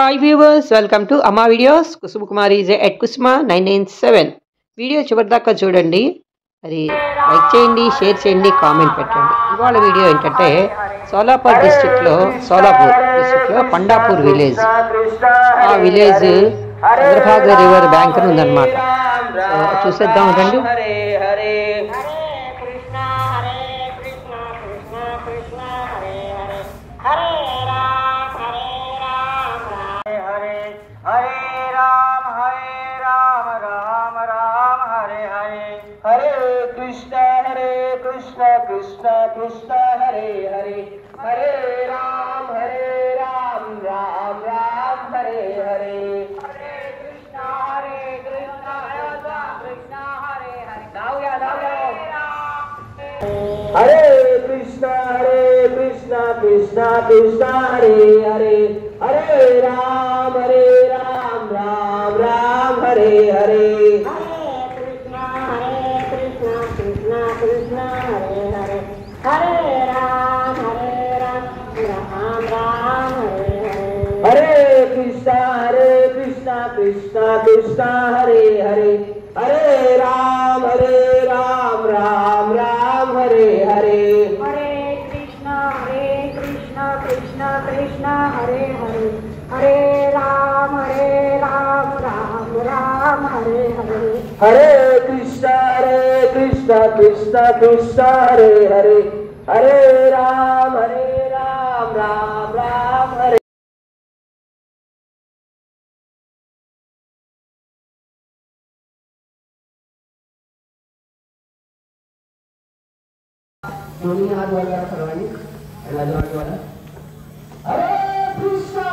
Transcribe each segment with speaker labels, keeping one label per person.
Speaker 1: Hi viewers, welcome to Amma Videos. Kusum Kumari is at Kusma 997. Video చివరిదాకా చూడండి. అది like చేయండి, share చేయండి, కామెంట్ పెట్టండి. ఇవాళ వీడియో ఏంటంటే సోలాపూర్ డిస్ట్రిక్ట్లో పండాపూర్ విలేజ్. ఆ విలేజ్ చంద్రభాగ రివర్ బ్యాంక్ ఉందన్నమాట. చూసేద్దాం రండి.
Speaker 2: Krishna Krishna Hare Hare Hare Ram Ram Ram Hare Hare Hare Krishna Krishna Hare Hare Now Hare Krishna Krishna Krishna Hare Hare Hare Ram Ram Hare Hare Krishna Hare Hare Hare Ram Ram Hare Hare Hare Krishna Krishna Hare Hare Hare Ram Ram Hare Hare Hare Krishna Krishna Hare Hare Hare Ram Ram Hare Hare Hare Krishna Krishna Hare Hare Hare Ram Ram Hare दोनों हाथ वाला करवानी राजवाड़ वाला हरे कृष्णा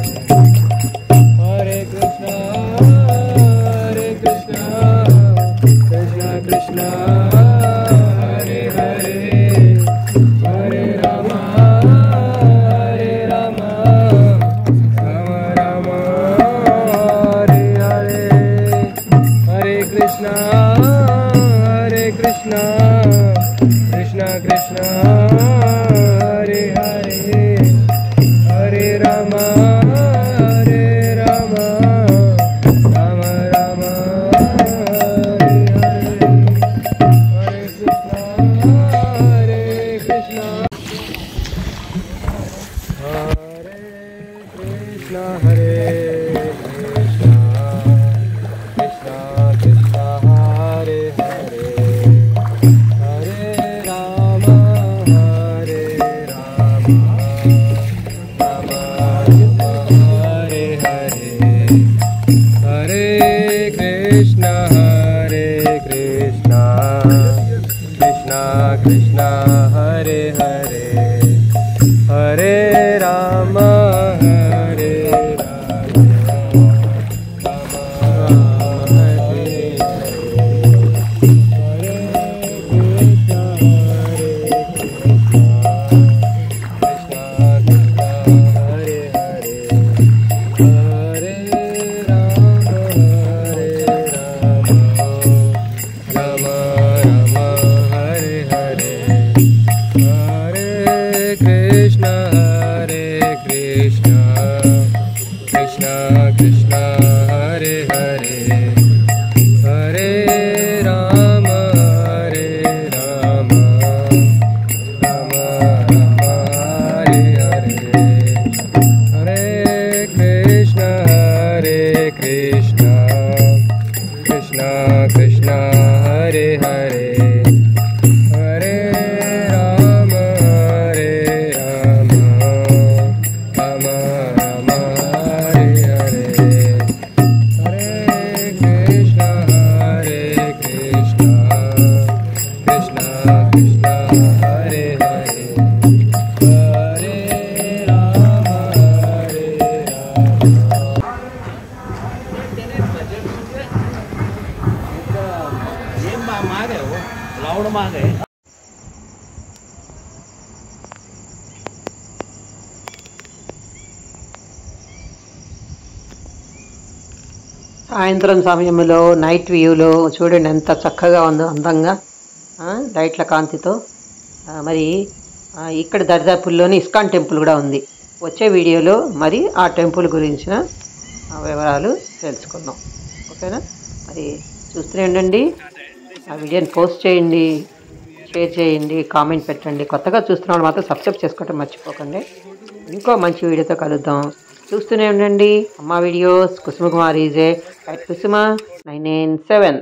Speaker 2: कृष्णा कृष्णा हरे Krishna Krishna Krishna Hare Hare Hare Ram Ram Ram Hare Hare Hare Krishna Krishna Krishna Hare Hare Hare Rama Rama Rama Hare Hare Hare Krishna Krishna Krishna Hare Hare Hare Rama Krishna Krishna Krishna Hare Hare Hare Rama Rama Rama Hare Hare Hare Krishna Hare Krishna Hare Hare Hare Rama Hare Rama Rama Hare Hare Krishna Krishna Hare Hare Hare Rama Rama Rama Hare Hare Hare Krishna Krishna Krishna Hare Hare Hare Rama Rama Rama Hare Hare Hare Krishna Krishna Krishna Hare Hare
Speaker 1: సాయంత్రం సమయంలో night వ్యూలో చూడండి ఎంత చక్కగా ఉందో అందంగా లైట్ల కాంతితో. మరి ఇక్కడ దరిదాపుల్లోని ఇస్కాన్ టెంపుల్ కూడా ఉంది. వచ్చే వీడియోలో మరి ఆ టెంపుల్ గురించిన వివరాలు తెలుసుకుందాం. ఓకేనా? మరి చూస్తూనే ఉండండి. ఆ వీడియోని పోస్ట్ చేయండి, షేర్ చేయండి, కామెంట్ పెట్టండి. కొత్తగా చూస్తున్న వాళ్ళు మాత్రం సబ్స్క్రైబ్ చేసుకోవటం మర్చిపోకండి. ఇంకో మంచి వీడియోతో కలుద్దాం. చూస్తూనే ఉండండి అమ్మ వీడియోస్. కుసుమ కుమారి @kusuma997.